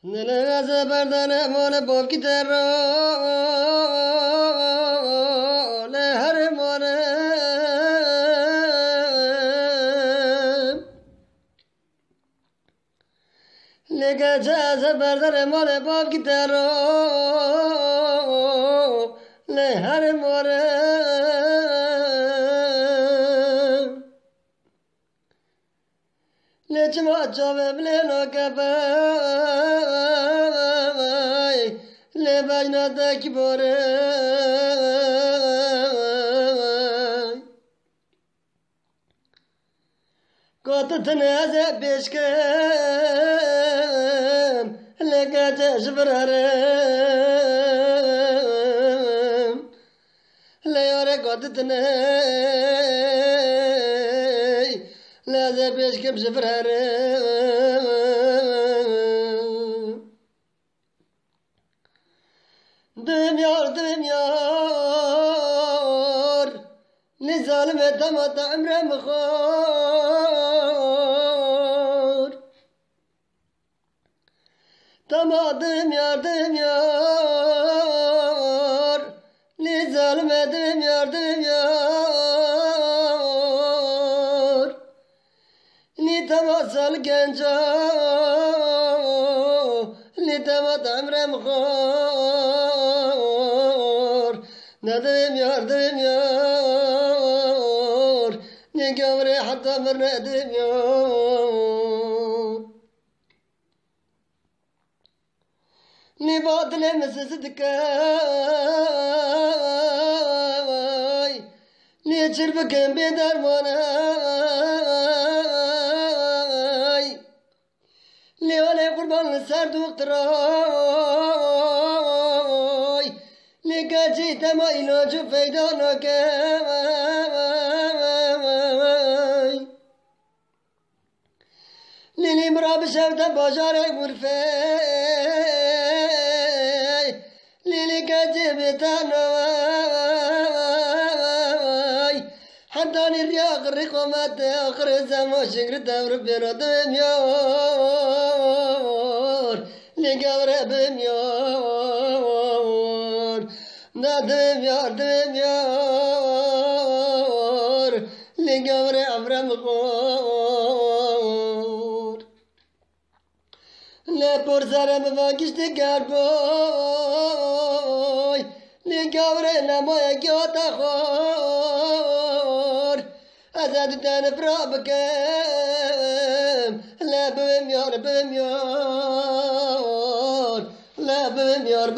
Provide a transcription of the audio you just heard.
نلغز بردن مال باب کی در را لهر مارم لگجاز بردن مال باب کی در را لهر مارم لجما جواب لنا كفاي لبجنا تكبري قط تنازع بيشكم لك تشبرهم لا يوري قط تنازع لا بيشكم شفرهم دميار لظالم تمت عمره مخور تما دميار لظالم دميار لتمثل جنجا لتمت عمره مخور ندم يار نقمري حتى من ندم يار نباطل مسسدكاي نيشربك بدر مناي لولا قربان السرد وقتراي لكاجي تما إلاج فيدانك للي مراب شفت بجار غرفي للي كاجي بتانواي حتى نرياق الرقمات آخر الزمان شكر دور بردم يار لقور بميار ندم يار لقور عمرم غور لا برزارم واقشت قربوي لقور لما يقوت خور أزاد تنفرع بكم لا بميار لا بميار